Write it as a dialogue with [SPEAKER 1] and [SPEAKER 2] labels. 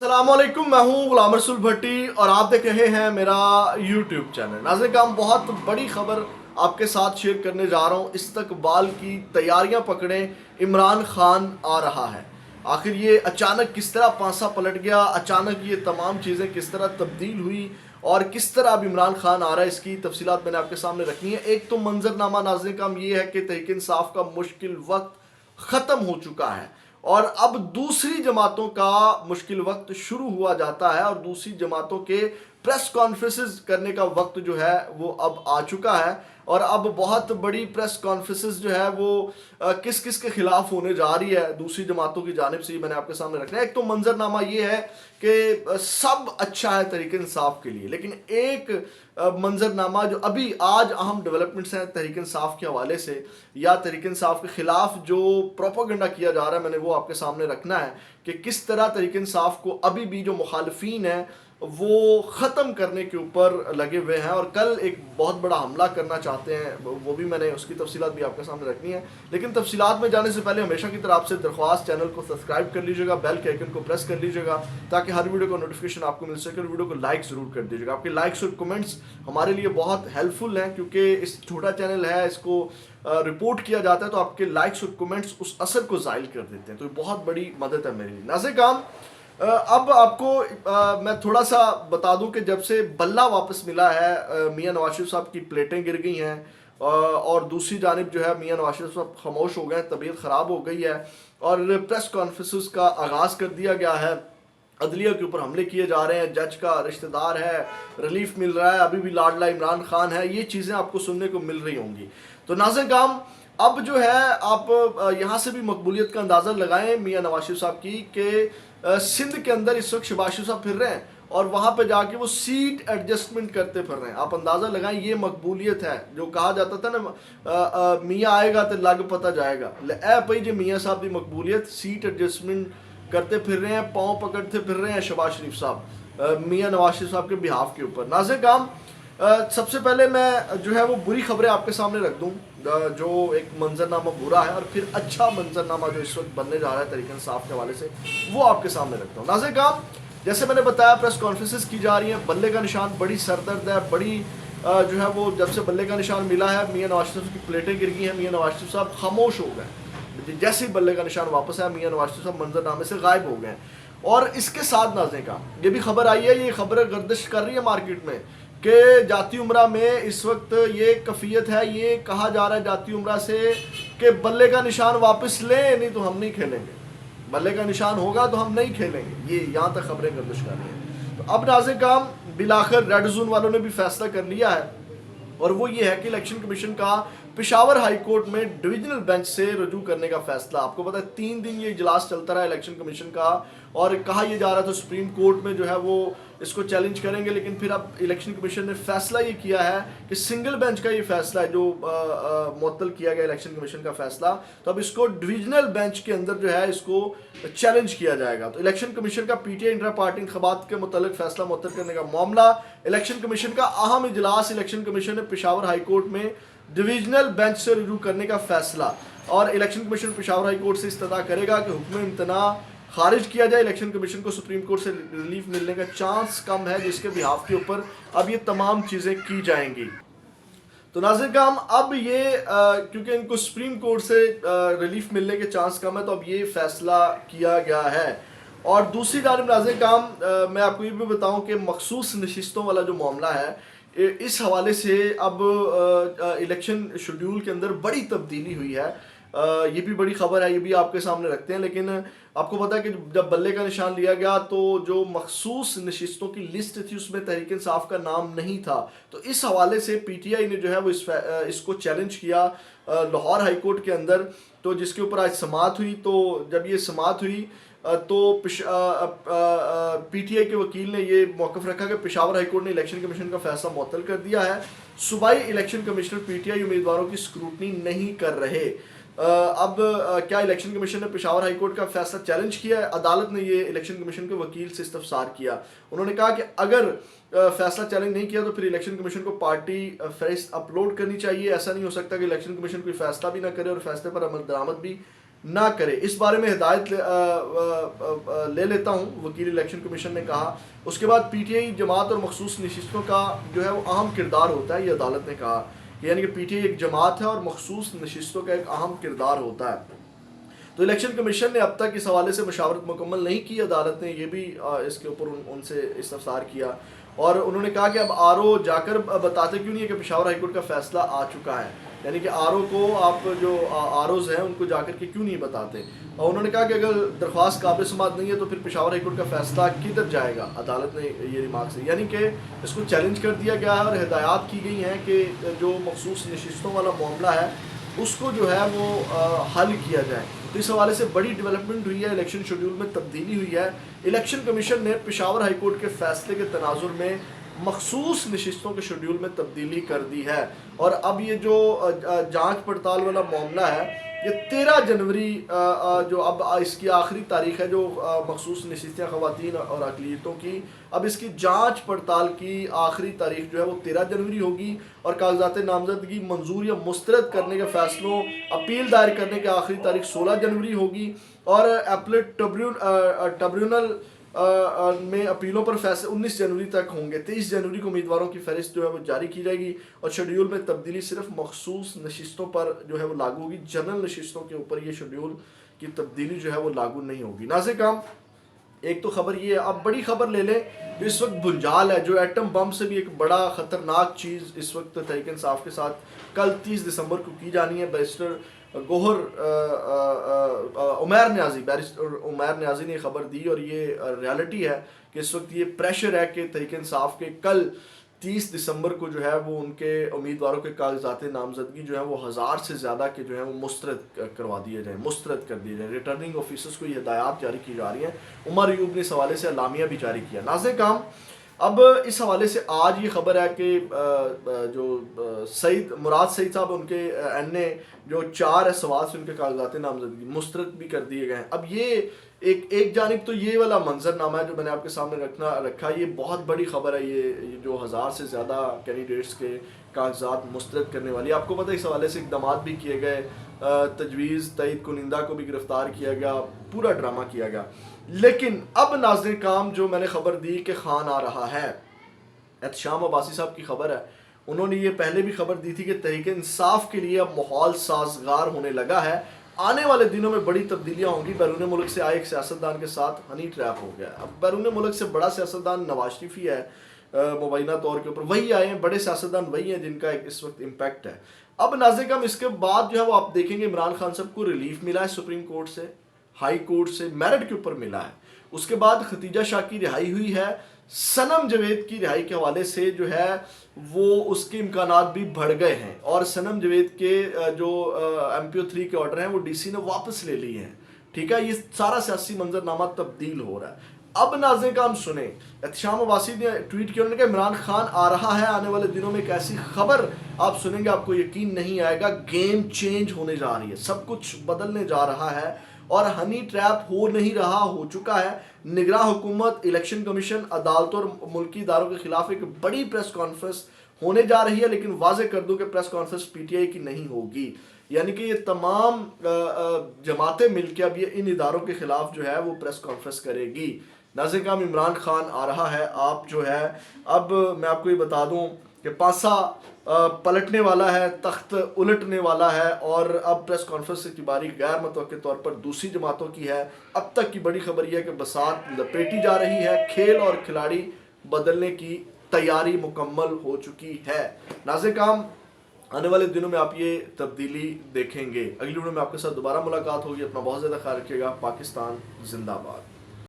[SPEAKER 1] अस्सलामुअलैकुम, मैं हूं गुलाम रसूल भट्टी और आप देख रहे हैं मेरा यूट्यूब चैनल। नाज़रीन हम बहुत बड़ी खबर आपके साथ शेयर करने जा रहा हूं। इस्तकबाल की तैयारियां पकड़े, इमरान खान आ रहा है। आखिर ये अचानक किस तरह पांसा पलट गया, अचानक ये तमाम चीज़ें किस तरह तब्दील हुई और किस तरह अब इमरान खान आ रहा है, इसकी तफसीलात मैंने आपके सामने रखनी है। एक तो मंजरनामा नाज़रीन काम ये है कि तहरीक इंसाफ का मुश्किल वक्त ख़त्म हो चुका है और अब दूसरी जमातों का मुश्किल वक्त शुरू हुआ जाता है और दूसरी जमातों के प्रेस कॉन्फ्रेंसेस करने का वक्त जो है वो अब आ चुका है। और अब बहुत बड़ी प्रेस कॉन्फ्रेंसेस जो है वो किस किस के खिलाफ होने जा रही है दूसरी जमातों की जानिब से, मैंने आपके सामने रखना है। एक तो मंजरनामा ये है कि सब अच्छा है तहरीक इंसाफ के लिए, लेकिन एक मंजरनामा जो अभी आज अहम डेवलपमेंट्स हैं तहरीक इंसाफ के हवाले से या तहरीक इंसाफ के खिलाफ जो प्रोपोगंडा किया जा रहा है, मैंने वो आपके सामने रखना है कि किस तरह तहरीक इंसाफ को अभी भी जो मुखालफीन है वो ख़त्म करने के ऊपर लगे हुए हैं और कल एक बहुत बड़ा हमला करना चाहते हैं, वो भी मैंने उसकी तफसीलात भी आपके सामने रखनी है। लेकिन तफसीलात में जाने से पहले हमेशा की तरह आपसे दरख्वास्त, चैनल को सब्सक्राइब कर लीजिएगा, बेल के आइकन को प्रेस कर लीजिएगा ताकि हर वीडियो का नोटिफिकेशन आपको मिल सके। और वीडियो को लाइक ज़रूर कर दीजिएगा। आपके लाइक्स और कमेंट्स हमारे लिए बहुत हेल्पफुल हैं क्योंकि इस छोटा चैनल है, इसको रिपोर्ट किया जाता है तो आपके लाइक्स और कमेंट्स उस असर को ज़ाहिर कर देते हैं, तो ये बहुत बड़ी मदद है मेरे लिए। नाज़रीन काम अब आपको मैं थोड़ा सा बता दूं कि जब से बल्ला वापस मिला है, मियां नवाज शरीफ साहब की प्लेटें गिर गई हैं और दूसरी जानिब जो है मियां नवाज शरीफ साहब खामोश हो गए, तबीयत ख़राब हो गई है और प्रेस कॉन्फ्रेंस का आगाज़ कर दिया गया है। अदलिया के ऊपर हमले किए जा रहे हैं, जज का रिश्तेदार है, रिलीफ मिल रहा है, अभी भी लाडला इमरान खान है, ये चीज़ें आपको सुनने को मिल रही होंगी। तो नाज़रीन काम अब जो है आप यहाँ से भी मकबूलियत का अंदाज़ा लगाएं मियां नवाज शरीफ साहब की कि सिंध के अंदर इस वक्त शहबाज शरीफ साहब फिर रहे हैं और वहाँ पे जाके वो सीट एडजस्टमेंट करते फिर रहे हैं। आप अंदाज़ा लगाएं, ये मकबूलियत है। जो कहा जाता था ना मियाँ आएगा तो लग पता जाएगा, ए भाई जो मियाँ साहब की मकबूलियत सीट एडजस्टमेंट करते फिर रहे हैं, पाँव पकड़ते फिर रहे हैं शहबाज शरीफ साहब मियाँ नवाज शरीफ साहब के बिहाफ के ऊपर। नाज़रीन काम सबसे पहले मैं जो है वो बुरी खबरें आपके सामने रख दूं, जो एक मंजरनामा बुरा है और फिर अच्छा मंजरनामा जो इस वक्त बनने जा रहा है तहरीक इंसाफ के हवाले से, वो आपके सामने रखता हूँ। नाज़रीन काम जैसे मैंने बताया प्रेस कॉन्फ्रेंसेस की जा रही हैं, बल्ले का निशान बड़ी सरदर्द है, बड़ी जो है वो जब से बल्ले का निशान मिला है मियाँ नवाज शरीफ की प्लेटें गिर गई हैं, मियाँ नवाज शरीफ साहब खामोश हो गए। जैसे ही बल्ले का निशान वापस आया मियाँ नवाज शरीफ साहब मंजरनामे से गायब हो गए। और इसके साथ नाज़रीन का ये भी खबर आई है, ये खबर गर्दिश कर रही है मार्केट में कि जाती उम्रा में इस वक्त ये कफ़ियत है, ये कहा जा रहा है जाती उम्रा से कि बल्ले का निशान वापस लें, नहीं तो हम नहीं खेलेंगे, बल्ले का निशान होगा तो हम नहीं खेलेंगे। ये यहाँ तक खबरें गर्दिश कर रही हैं। तो अब नाज़रीन काम बिलाखिर रेड जोन वालों ने भी फैसला कर लिया है और वो ये है कि इलेक्शन कमीशन का पेशावर हाई कोर्ट में डिविजनल बेंच से रजू करने का फैसला। आपको पता है 3 दिन ये इजलास चलता रहा इलेक्शन कमीशन का और कहा यह जा रहा था सुप्रीम कोर्ट में जो है वो इसको चैलेंज करेंगे, लेकिन फिर अब इलेक्शन कमीशन ने फैसला ये किया है कि सिंगल बेंच का ये फैसला है जो मुअत्तल किया गया इलेक्शन कमीशन का फैसला, तो अब इसको डिविजनल बेंच के अंदर जो है इसको चैलेंज किया जाएगा। तो इलेक्शन कमीशन का पीटीआई इंट्रा पार्टी इंतखाबात के मुतालिक फैसला मुअत्तल करने का मामला, इलेक्शन कमीशन का अहम इजलास इलेक्शन कमीशन ने पेशावर हाई कोर्ट में डिविजनल बेंच से रिव्यू करने का फैसला, और election commission Peshawar high court से इस्तदा करेगा कि हुक्म इम्तना खारिज किया जाए। इलेक्शन कमीशन को सुप्रीम कोर्ट से रिलीफ मिलने का चांस कम है, जिसके बिहाफ के ऊपर अब ये तमाम चीज़ें की जाएंगी। तो नाज़रीन काम अब ये क्योंकि इनको सुप्रीम कोर्ट से रिलीफ मिलने के चांस कम है तो अब ये फैसला किया गया है। और दूसरी जानब नाज़रीन काम मैं आपको ये भी बताऊं कि मखसूस नशिस्तों वाला जो मामला है इस हवाले से अब इलेक्शन शेड्यूल के अंदर बड़ी तब्दीली हुई है। ये भी बड़ी खबर है, ये भी आपके सामने रखते हैं। लेकिन आपको पता है कि जब बल्ले का निशान लिया गया तो जो मखसूस नशिस्तों की लिस्ट थी उसमें तहरीक इंसाफ का नाम नहीं था। तो इस हवाले से पीटीआई ने जो है वो इसको चैलेंज किया लाहौर हाई कोर्ट के अंदर, तो जिसके ऊपर आज समाअत हुई। तो जब ये समाअत हुई तो पीटीआई के वकील ने ये मौक़िफ़ रखा कि पेशावर हाई कोर्ट ने इलेक्शन कमीशन का फैसला मुअत्तल कर दिया है। सूबाई इलेक्शन कमिश्नर पीटीआई उम्मीदवारों की स्क्रूटनी नहीं कर रहे। अब क्या इलेक्शन कमीशन ने पेशावर हाई कोर्ट का फैसला चैलेंज किया है? अदालत ने ये इलेक्शन कमीशन के वकील से इस्तफसार किया। उन्होंने कहा कि अगर फैसला चैलेंज नहीं किया तो फिर इलेक्शन कमीशन को पार्टी फहरिस्त अपलोड करनी चाहिए। ऐसा नहीं हो सकता कि इलेक्शन कमीशन कोई फैसला भी ना करे और फैसले पर अमल दरामद भी ना करे। इस बारे में हिदायत ले लेता हूँ, वकील इलेक्शन कमीशन ने कहा। उसके बाद पीटीआई जमात और मखसूस नशिस्तों का जो है वो अहम किरदार होता है, ये अदालत ने कहा। यानी कि पीटीआई एक जमात है और मखसूस नशिस्तों का एक अहम किरदार होता है। तो इलेक्शन कमीशन ने अब तक इस हवाले से मशावरत मुकम्मल नहीं की। अदालत ने ये भी इसके ऊपर उनसे इस्तफसार किया और उन्होंने कहा कि अब आरओ जाकर बताते क्यों नहीं है कि पेशावर हाईकोर्ट का फैसला आ चुका है। यानी कि आरओ को आप जो आरओज हैं उनको जाकर के क्यों नहीं बताते। और उन्होंने कहा कि अगर दरख्वास्त काबिल समात नहीं है तो फिर पेशावर हाईकोर्ट का फैसला किधर जाएगा। अदालत ने ये रिमार्क्स है, यानी कि इसको चैलेंज कर दिया गया है और हिदायत की गई हैं कि जो मखसूस नशिस्तों वाला मामला है उसको जो है वो हल किया जाए। तो इस हवाले से बड़ी डेवलपमेंट हुई है, इलेक्शन शेड्यूल में तब्दीली हुई है। इलेक्शन कमीशन ने पेशावर हाईकोर्ट के फैसले के तनाजुर में मखसूस नशिस्तों के शेड्यूल में तब्दीली कर दी है और अब ये जो जांच पड़ताल वाला मामला है ये 13 जनवरी जो अब इसकी आखिरी तारीख है, जो मखसूस नशिस्तें ख़वातीन और अक़लियतों की, अब इसकी जांच पड़ताल की आखिरी तारीख जो है वो 13 जनवरी होगी और कागजात नामजदगी मंजूर या मुस्तरद करने के फैसलों अपील दायर करने की आखिरी तारीख 16 जनवरी होगी और एपलेट ट्रिब्यूनल में अपीलों पर फैसले 19 जनवरी तक होंगे। 23 जनवरी को उम्मीदवारों की फहरिस्त जो है वो जारी की जाएगी और शेड्यूल में तब्दीली सिर्फ मखसूस नशिस्तों पर जो है वो लागू होगी। जनरल नशिस्तों के ऊपर ये शेड्यूल की तब्दीली जो है वो लागू नहीं होगी। नाज़िर काम, एक तो खबर ये है, अब बड़ी खबर ले लें जो इस वक्त भुंजाल है, जो एटम बम से भी एक बड़ा ख़तरनाक चीज़ इस वक्त तहरीक इंसाफ के साथ कल 30 दिसंबर को की जानी है। बैरिस्टर गोहर उमैर न्याजी ने खबर दी और ये रियलिटी है कि इस वक्त ये प्रेशर है कि तहरीक इंसाफ के कल 30 दिसंबर को जो है वो उनके उम्मीदवारों के कागजात नामजदगी जो है वो 1000 से ज़्यादा के जो है वो मुस्तरद करवा दिए जाए, मुस्तरद कर दिए जाए। रिटर्निंग ऑफिसर्स को ये हिदायत जारी की जा रही है। उमर अयूब ने इस हवाले से अलामिया भी जारी किया। नाज़िर काम, अब इस हवाले से आज ये खबर है कि जो मुराद सईद साहब उनके एन जो 4 सवाल से उनके कागजात नामजदगी मुस्तरद भी कर दिए गए हैं। अब ये एक जानिब तो ये वाला मंजरनामा है जो मैंने आपके सामने रखा, ये बहुत बड़ी खबर है। ये जो 1000 से ज़्यादा कैंडिडेट्स के कागजात मुस्तरद करने वाली, आपको पता है इस हवाले से इक़दाम भी किए गए, तजवीज़ तईद कुनिंदा को भी गिरफ्तार किया गया, पूरा ड्रामा किया गया। लेकिन अब नाज़िर काम जो मैंने खबर दी कि खान आ रहा है, एहतशाम अब्बासी साहब की खबर है, उन्होंने ये पहले भी खबर दी थी कि तहरीक इंसाफ के लिए अब माहौल साजगार होने लगा है। आने वाले दिनों में बड़ी तब्दीलियां होंगी। बैरून मुल्क से आए एक सियासतदान के साथ हनी ट्रैप हो गया। अब बैरून मुल्क से बड़ा सियासतदान नवाज शरीफ ही है मुबैना तौर के ऊपर, वही आए हैं, बड़े सियासतदान वही हैं जिनका इस वक्त इम्पैक्ट है। अब नाज़िर काम, इसके बाद जो है वो आप देखेंगे इमरान खान साहब को रिलीफ मिला है सुप्रीम कोर्ट से, हाई कोर्ट से, मेरिट के ऊपर मिला है। उसके बाद खतीजा शाह की रिहाई हुई है। सनम जवेद की रिहाई के हवाले से जो है वो उसके इम्कानात भी बढ़ गए हैं और सनम जवेद के जो MPO 3 के ऑर्डर हैं वो DC ने वापस ले लिए हैं। ठीक है, ये सारा सियासी मंजरनामा तब्दील हो रहा है। अब नाज़िर काम सुने, एहतशाम अब्बासी ने ट्वीट किया, उन्होंने कहा इमरान खान आ रहा है। आने वाले दिनों में एक ऐसी खबर आप सुनेंगे आपको यकीन नहीं आएगा। गेम चेंज होने जा रही है, सब कुछ बदलने जा रहा है और हनी ट्रैप हो नहीं रहा, हो चुका है। निगरान हुकूमत, इलेक्शन कमीशन, अदालतों और मुल्की इदारों के खिलाफ एक बड़ी प्रेस कॉन्फ्रेंस होने जा रही है। लेकिन वाजे कर दूं कि प्रेस कॉन्फ्रेंस PTI की नहीं होगी। यानी कि ये तमाम जमातें मिलकर अब ये इन इदारों के खिलाफ जो है वो प्रेस कॉन्फ्रेंस करेगी। नाज़िर काम, इमरान खान आ रहा है। आप जो है, अब मैं आपको ये बता दूं कि पासा पलटने वाला है, तख्त उलटने वाला है और अब प्रेस कॉन्फ्रेंस की बारी गैर मुतवक्किल तौर पर दूसरी जमातों की है। अब तक की बड़ी खबर यह है कि बसात लपेटी जा रही है, खेल और खिलाड़ी बदलने की तैयारी मुकम्मल हो चुकी है। नाज़िर काम, आने वाले दिनों में आप ये तब्दीली देखेंगे। अगली वीडियो में आपके साथ दोबारा मुलाकात होगी। अपना बहुत ज़्यादा ख्याल रखिएगा। पाकिस्तान जिंदाबाद।